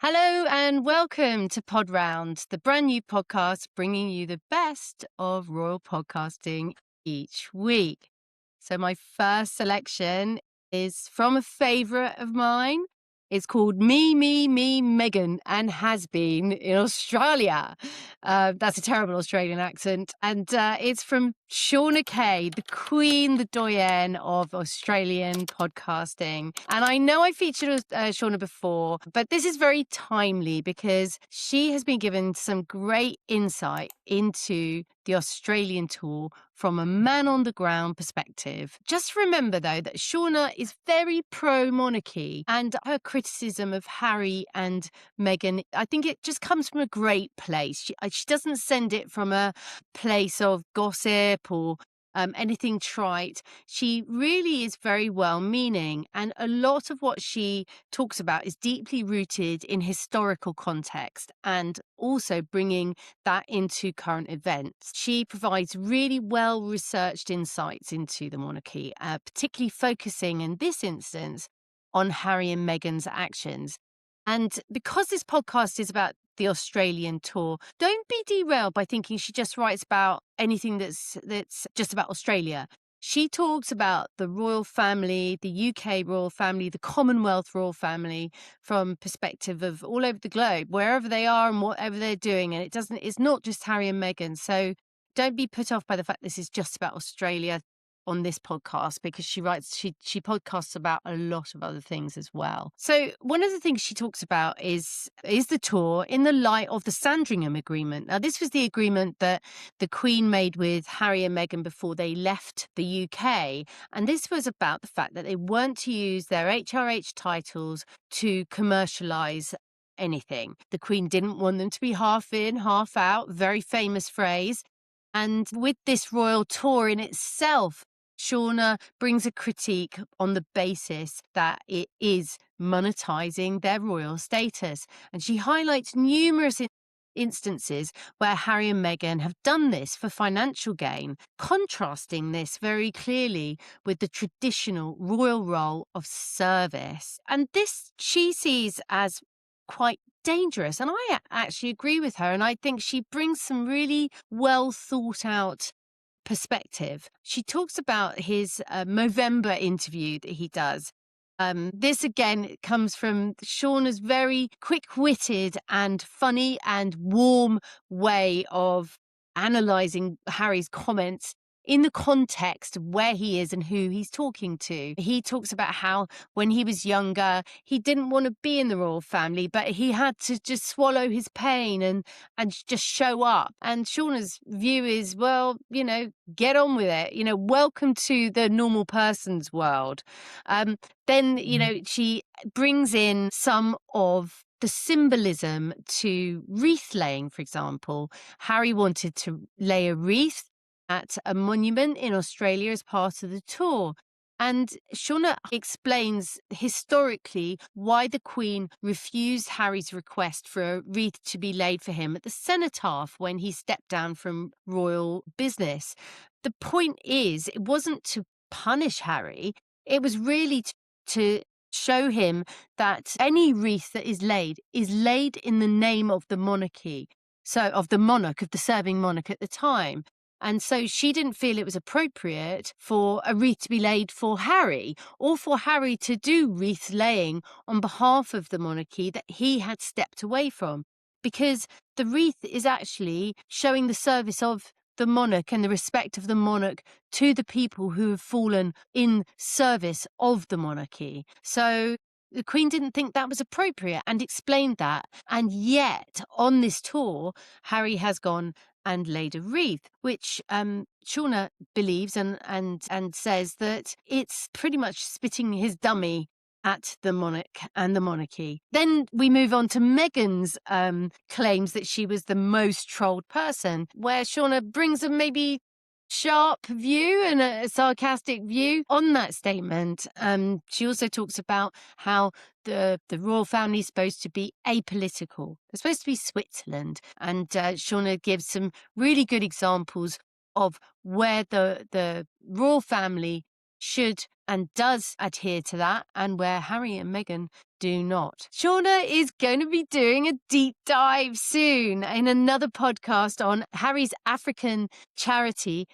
Hello and welcome to Podround, the brand new podcast bringing you the best of royal podcasting each week. So, my first selection is from a favourite of mine. It's called Me, Megan, and has been in Australia. That's a terrible Australian accent. And it's from Shauna Kay, the queen, the doyenne of Australian podcasting. And I know I featured Shauna before, but this is very timely because she has been given some great insight into the Australian tour from a man on the ground perspective. Just remember, though, that Shauna is very pro monarchy, and her criticism of Harry and Meghan, I think it just comes from a great place. She doesn't send it from a place of gossip or anything trite. She really is very well meaning, and a lot of what she talks about is deeply rooted in historical context and also bringing that into current events. She provides really well researched insights into the monarchy, particularly focusing in this instance on Harry and Meghan's actions. And because this podcast is about the Australian tour, don't be derailed by thinking she just writes about anything that's just about Australia. She talks about the royal family, the UK royal family, the Commonwealth royal family from perspective of all over the globe, wherever they are and whatever they're doing. And it's not just Harry and Meghan. So don't be put off by the fact this is just about Australia on this podcast, because she podcasts about a lot of other things as well. So one of the things she talks about is the tour in the light of the Sandringham Agreement. Now, this was the agreement that the Queen made with Harry and Meghan before they left the UK. And this was about the fact that they weren't to use their HRH titles to commercialise anything. The Queen didn't want them to be half in, half out, very famous phrase. And with this royal tour in itself, Shauna brings a critique on the basis that it is monetizing their royal status. And she highlights numerous instances where Harry and Meghan have done this for financial gain, contrasting this very clearly with the traditional royal role of service. And this she sees as quite dangerous. And I actually agree with her. And I think she brings some really well thought out perspective. She talks about his Movember interview that he does. This again comes from Shauna's very quick-witted and funny and warm way of analysing Harry's comments in the context of where he is and who he's talking to. He talks about how when he was younger, he didn't want to be in the royal family, but he had to just swallow his pain and just show up. And Shauna's view is, well, get on with it. Welcome to the normal person's world. Then, she brings in some of the symbolism to wreath laying, for example. Harry wanted to lay a wreath at a monument in Australia as part of the tour. And Shauna explains historically why the Queen refused Harry's request for a wreath to be laid for him at the cenotaph when he stepped down from royal business. The point is, it wasn't to punish Harry, it was really to show him that any wreath that is laid in the name of the monarchy. So, of the monarch, of the serving monarch at the time. And so she didn't feel it was appropriate for a wreath to be laid for Harry, or for Harry to do wreath laying on behalf of the monarchy that he had stepped away from. Because the wreath is actually showing the service of the monarch and the respect of the monarch to the people who have fallen in service of the monarchy. So the Queen didn't think that was appropriate and explained that. And yet, on this tour, Harry has gone and laid a wreath, which Shauna believes and says that it's pretty much spitting his dummy at the monarch and the monarchy. Then we move on to Meghan's claims that she was the most trolled person, where Shauna brings a maybe sharp view and a sarcastic view on that statement. She also talks about how the royal family is supposed to be apolitical. It's supposed to be Switzerland. And Shauna gives some really good examples of where the royal family should and does adhere to that, and where Harry and Meghan do not. Shauna is going to be doing a deep dive soon in another podcast on Harry's African charity,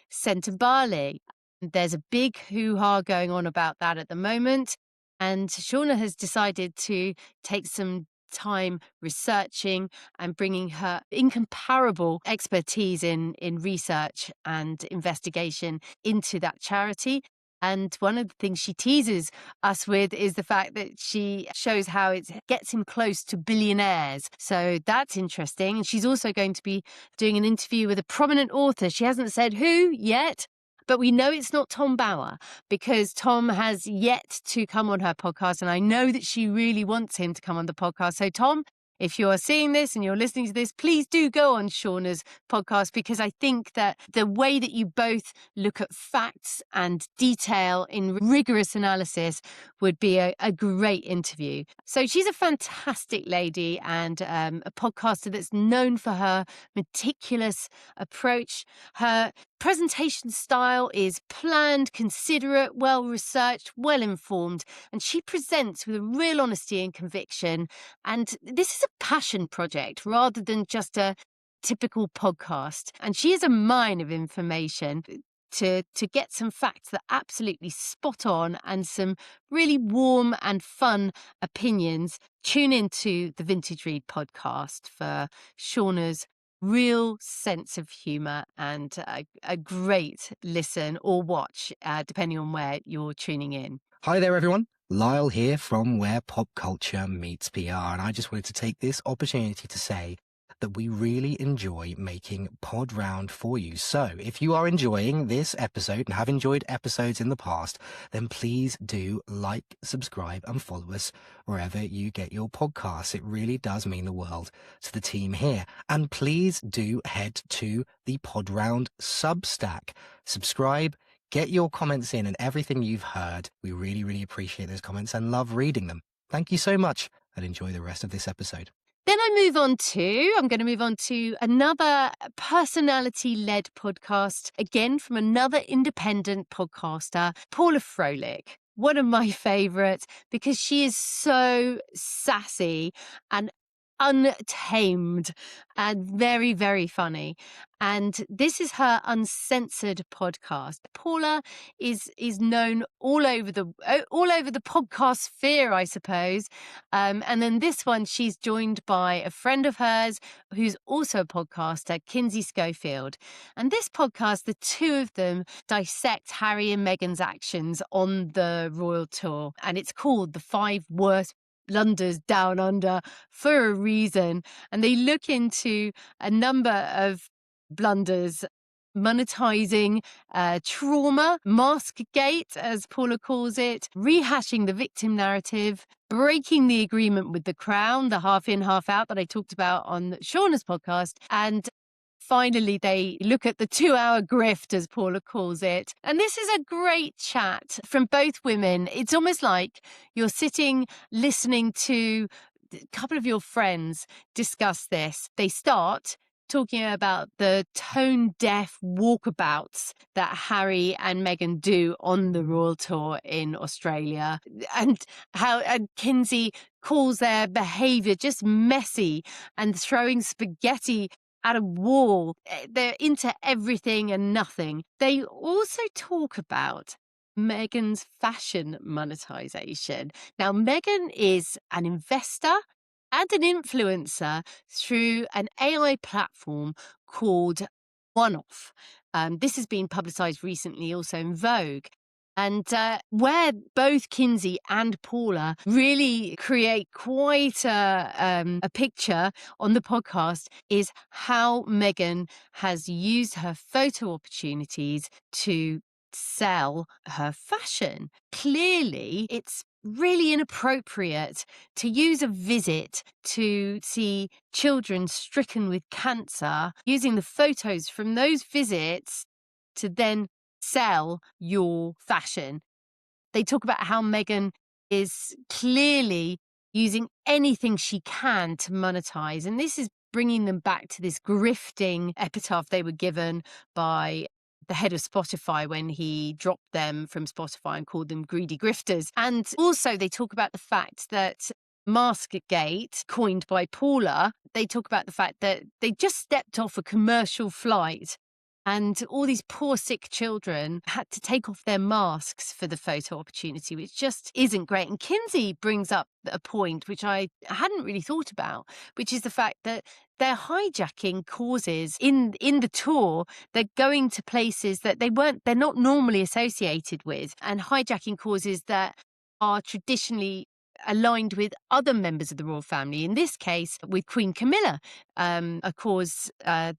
Bali. There's a big hoo-ha going on about that at the moment, and Shauna has decided to take some time researching and bringing her incomparable expertise in research and investigation into that charity. And one of the things she teases us with is the fact that she shows how it gets him close to billionaires. So that's interesting. And she's also going to be doing an interview with a prominent author. She hasn't said who yet, but we know it's not Tom Bauer because Tom has yet to come on her podcast. And I know that she really wants him to come on the podcast. So Tom, if you are seeing this and you're listening to this, please do go on Shauna's podcast, because I think that the way that you both look at facts and detail in rigorous analysis would be a great interview. So she's a fantastic lady and a podcaster that's known for her meticulous approach. Her presentation style is planned, considerate, well-researched, well-informed, and she presents with a real honesty and conviction. And this is a passion project rather than just a typical podcast. And she is a mine of information to get some facts that are absolutely spot on and some really warm and fun opinions. Tune into the Vintage Read podcast for Shauna's real sense of humour and a great listen or watch, depending on where you're tuning in. Hi there, everyone. Lyle here from Where Pop Culture Meets PR, and I just wanted to take this opportunity to say that we really enjoy making Podround for you. So if you are enjoying this episode and have enjoyed episodes in the past, then please do like, subscribe and follow us wherever you get your podcasts. It really does mean the world to the team here. And please do head to the Podround Substack. Subscribe, get your comments in and everything you've heard. We really, really appreciate those comments and love reading them. Thank you so much and enjoy the rest of this episode. Then I'm going to move on to another personality-led podcast, again from another independent podcaster, Paula Froelich. One of my favorites because she is so sassy and untamed and very, very funny. And this is her uncensored podcast. Paula is known all over the podcast sphere, I suppose. And then this one, she's joined by a friend of hers who's also a podcaster, Kinsey Schofield. And this podcast, the two of them dissect Harry and Meghan's actions on the royal tour. And it's called The 5 Worst Blunders Down Under for a reason. And they look into a number of blunders, monetizing trauma, Maskgate, as Paula calls it, rehashing the victim narrative, breaking the agreement with the Crown, the half in, half out that I talked about on Shauna's podcast, and finally, they look at the 2-hour grift, as Paula calls it. And this is a great chat from both women. It's almost like you're sitting listening to a couple of your friends discuss this. They start talking about the tone-deaf walkabouts that Harry and Meghan do on the royal tour in Australia, and how Kinsey calls their behaviour just messy and throwing spaghetti at a wall. They're into everything and nothing. They also talk about Meghan's fashion monetization. Now, Meghan is an investor and an influencer through an AI platform called One-Off. This has been publicized recently also in Vogue. And where both Kinsey and Paula really create quite a picture on the podcast is how Meghan has used her photo opportunities to sell her fashion. Clearly, it's really inappropriate to use a visit to see children stricken with cancer, using the photos from those visits to then sell your fashion. They talk about how Meghan is clearly using anything she can to monetize. And this is bringing them back to this grifting epitaph they were given by the head of Spotify when he dropped them from Spotify and called them greedy grifters. And also they talk about the fact that Maskgate, coined by Paula, they talk about the fact that they just stepped off a commercial flight and all these poor sick children had to take off their masks for the photo opportunity, which just isn't great. And Kinsey brings up a point which I hadn't really thought about, which is the fact that their hijacking causes in the tour, they're going to places that they're not normally associated with, and hijacking causes that are traditionally aligned with other members of the royal family. In this case, with Queen Camilla, a cause that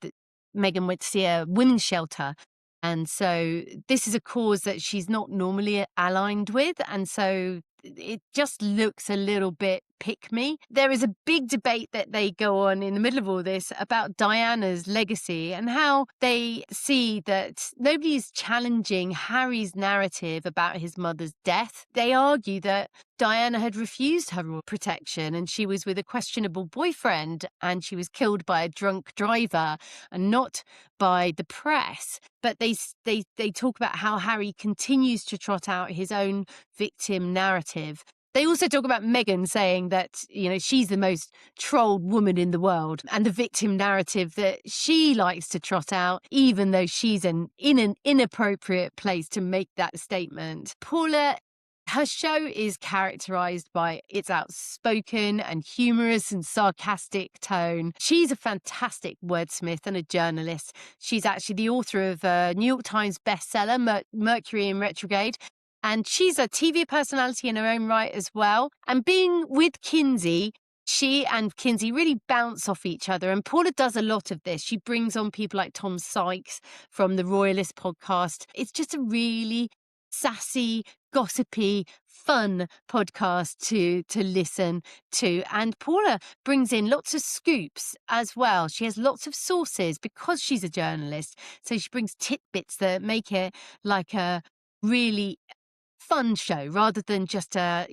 Meghan went to see a women's shelter. And so this is a cause that she's not normally aligned with. And so it just looks a little bit pick me. There is a big debate that they go on in the middle of all this about Diana's legacy and how they see that nobody's challenging Harry's narrative about his mother's death. They argue that Diana had refused her royal protection and she was with a questionable boyfriend and she was killed by a drunk driver and not by the press. But they talk about how Harry continues to trot out his own victim narrative. They also talk about Meghan saying that, she's the most trolled woman in the world and the victim narrative that she likes to trot out, even though she's in an inappropriate place to make that statement. Paula, her show is characterized by its outspoken and humorous and sarcastic tone. She's a fantastic wordsmith and a journalist. She's actually the author of a New York Times bestseller, Mercury in Retrograde. And she's a TV personality in her own right as well. And being with Kinsey, she and Kinsey really bounce off each other. And Paula does a lot of this. She brings on people like Tom Sykes from the Royalist podcast. It's just a really sassy, gossipy, fun podcast to listen to. And Paula brings in lots of scoops as well. She has lots of sources because she's a journalist. So she brings tidbits that make it like a really fun show rather than just a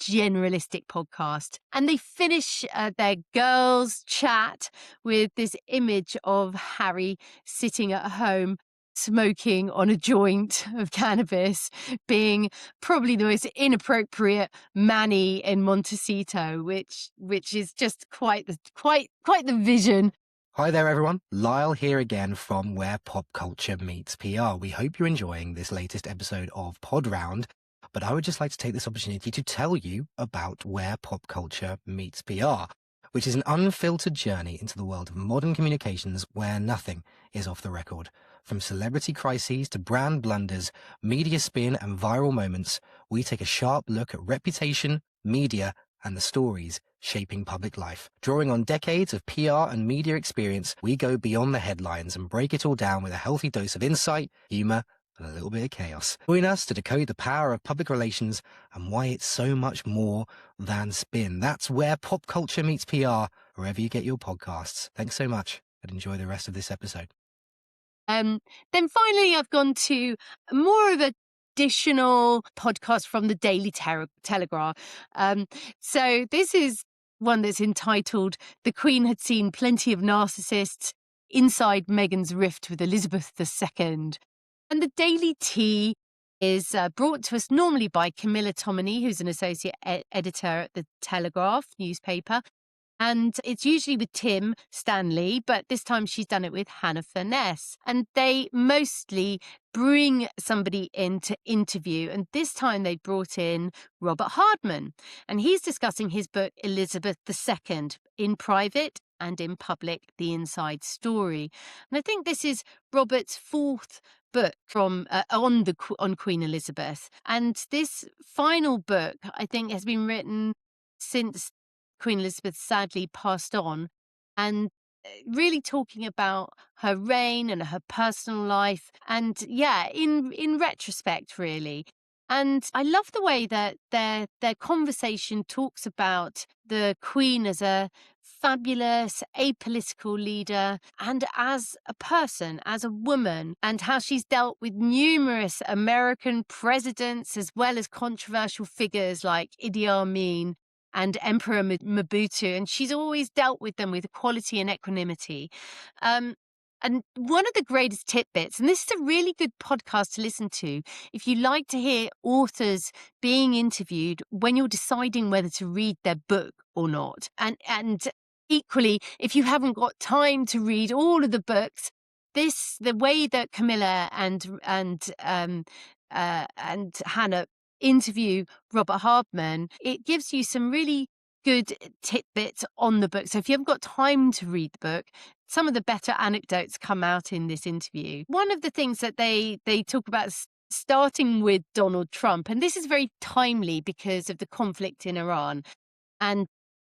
generalistic podcast. And they finish their girls chat with this image of Harry sitting at home smoking on a joint of cannabis, being probably the most inappropriate Manny in Montecito, which is just quite the vision. Hi there, everyone. Lyle here again from Where Pop Culture Meets PR. We hope you're enjoying this latest episode of Podround, but I would just like to take this opportunity to tell you about Where Pop Culture Meets PR, which is an unfiltered journey into the world of modern communications where nothing is off the record. From celebrity crises to brand blunders, media spin and viral moments, we take a sharp look at reputation, media, and the stories shaping public life. Drawing on decades of PR and media experience, we go beyond the headlines and break it all down with a healthy dose of insight, humour, and a little bit of chaos. Join us to decode the power of public relations and why it's so much more than spin. That's Where Pop Culture Meets PR, wherever you get your podcasts. Thanks so much, and enjoy the rest of this episode. Then finally, I've gone to more of a additional podcast from the Daily Telegraph. So this is one that's entitled "The Queen Had Seen Plenty of Narcissists Inside Meghan's Rift with Elizabeth II." And the Daily Tea is brought to us normally by Camilla Tominey, who's an associate editor at the Telegraph newspaper. And it's usually with Tim Stanley, but this time she's done it with Hannah Furness. And they mostly bring somebody in to interview. And this time they brought in Robert Hardman. And he's discussing his book, Elizabeth II, In Private and in Public, The Inside Story. And I think this is Robert's fourth book from on Queen Elizabeth. And this final book, I think, has been written since Queen Elizabeth sadly passed on, and really talking about her reign and her personal life, and in retrospect, really. And I love the way that their conversation talks about the Queen as a fabulous apolitical leader and as a person, as a woman, and how she's dealt with numerous American presidents as well as controversial figures like Idi Amin and Emperor Mobutu, and she's always dealt with them with equality and equanimity. And one of the greatest tidbits, and this is a really good podcast to listen to if you like to hear authors being interviewed when you're deciding whether to read their book or not. And equally, if you haven't got time to read all of the books, the way that Camilla and Hannah interview Robert Hardman, it gives you some really good tidbits on the book. So if you haven't got time to read the book, some of the better anecdotes come out in this interview. One of the things that they talk about starting with Donald Trump, and this is very timely because of the conflict in Iran. And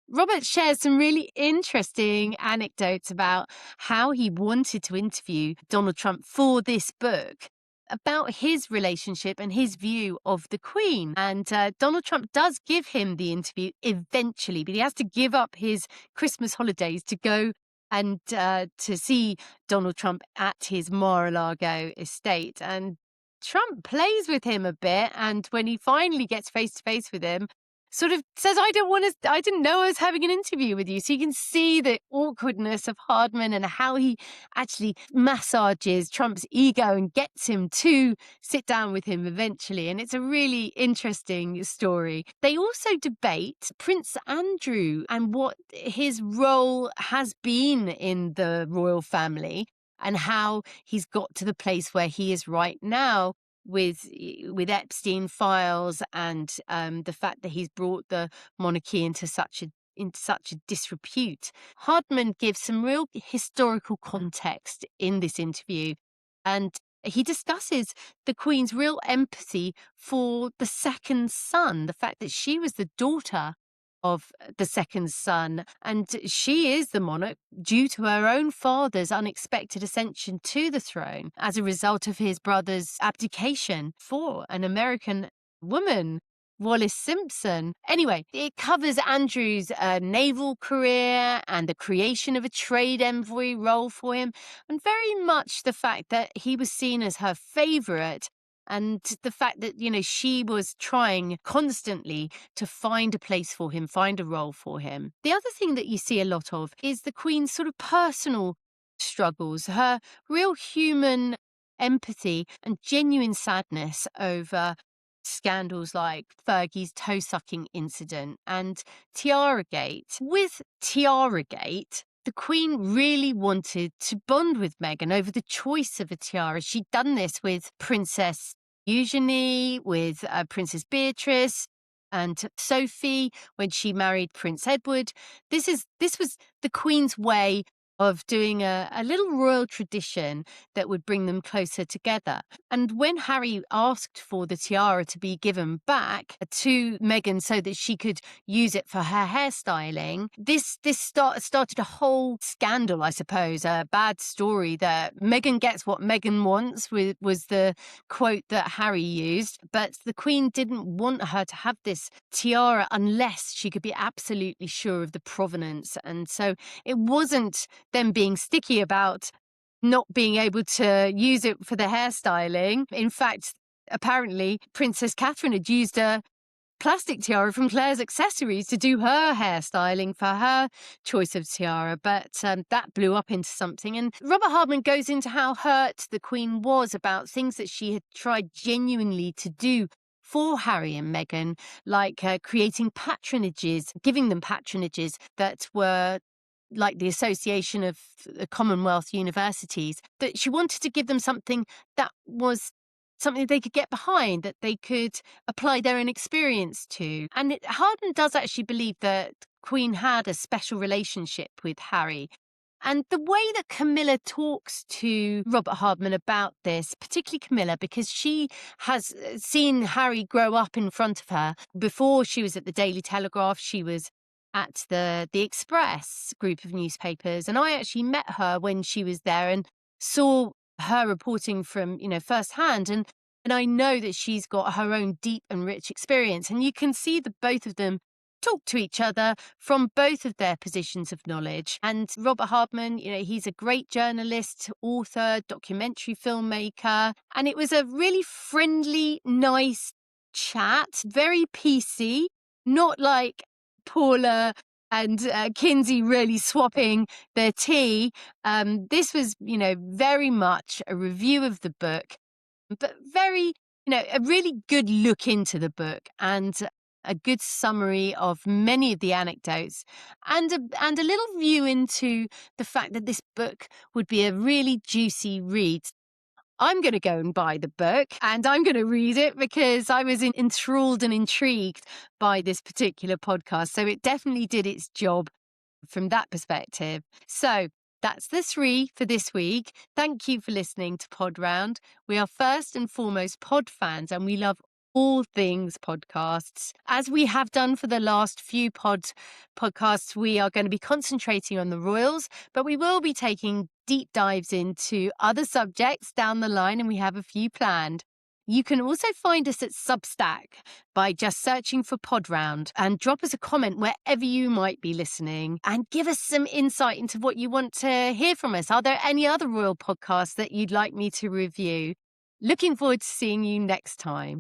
Robert shares some really interesting anecdotes about how he wanted to interview Donald Trump for this book, about his relationship and his view of the Queen. And Donald Trump does give him the interview eventually, but he has to give up his Christmas holidays to go and to see Donald Trump at his Mar-a-Lago estate. And Trump plays with him a bit, and when he finally gets face to face with him, sort of says, I didn't know I was having an interview with you. So you can see the awkwardness of Hardman and how he actually massages Trump's ego and gets him to sit down with him eventually. And it's a really interesting story. They also debate Prince Andrew and what his role has been in the royal family and how he's got to the place where he is right now with Epstein files and the fact that he's brought the monarchy into such a disrepute. Hardman gives some real historical context in this interview, and he discusses the Queen's real empathy for the second son, the fact that she was the daughter of the second son, and she is the monarch due to her own father's unexpected ascension to the throne as a result of his brother's abdication for an American woman, Wallis Simpson. Anyway, it covers Andrew's naval career and the creation of a trade envoy role for him, and very much the fact that he was seen as her favorite, and the fact that, she was trying constantly to find a place for him, find a role for him. The other thing that you see a lot of is the Queen's sort of personal struggles, her real human empathy and genuine sadness over scandals like Fergie's toe-sucking incident and Tiaragate. With Tiaragate, the Queen really wanted to bond with Meghan over the choice of a tiara. She'd done this with Princess Eugenie, with Princess Beatrice and Sophie when she married Prince Edward. This was the Queen's way of doing a little royal tradition that would bring them closer together. And when Harry asked for the tiara to be given back to Meghan so that she could use it for her hairstyling, this started a whole scandal, I suppose, a bad story that Meghan gets what Meghan wants, was the quote that Harry used. But the Queen didn't want her to have this tiara unless she could be absolutely sure of the provenance. And so it wasn't them being sticky about not being able to use it for the hairstyling. In fact, apparently Princess Catherine had used a plastic tiara from Claire's Accessories to do her hairstyling for her choice of tiara, but that blew up into something. And Robert Hardman goes into how hurt the Queen was about things that she had tried genuinely to do for Harry and Meghan, like creating patronages, giving them patronages that were like the Association of the Commonwealth Universities, that she wanted to give them something that was something they could get behind, that they could apply their own experience to. And Hardman does actually believe that Queen had a special relationship with Harry. And the way that Camilla talks to Robert Hardman about this, particularly Camilla, because she has seen Harry grow up in front of her. Before she was at the Daily Telegraph, she was at the Express group of newspapers. And I actually met her when she was there and saw her reporting from, firsthand. And I know that she's got her own deep and rich experience. And you can see the both of them talk to each other from both of their positions of knowledge. And Robert Hardman, he's a great journalist, author, documentary filmmaker. And it was a really friendly, nice chat, very PC, not like Paula and Kinsey really swapping their tea. This was, very much a review of the book, but very, a really good look into the book and a good summary of many of the anecdotes and a little view into the fact that this book would be a really juicy read. I'm going to go and buy the book and I'm going to read it because I was enthralled and intrigued by this particular podcast. So it definitely did its job from that perspective. So that's the 3 for this week. Thank you for listening to Pod Round. We are first and foremost pod fans and we love all things podcasts. As we have done for the last few podcasts, we are going to be concentrating on the Royals, but we will be taking deep dives into other subjects down the line, and we have a few planned. You can also find us at Substack by just searching for Podround and drop us a comment wherever you might be listening and give us some insight into what you want to hear from us. Are there any other Royal podcasts that you'd like me to review? Looking forward to seeing you next time.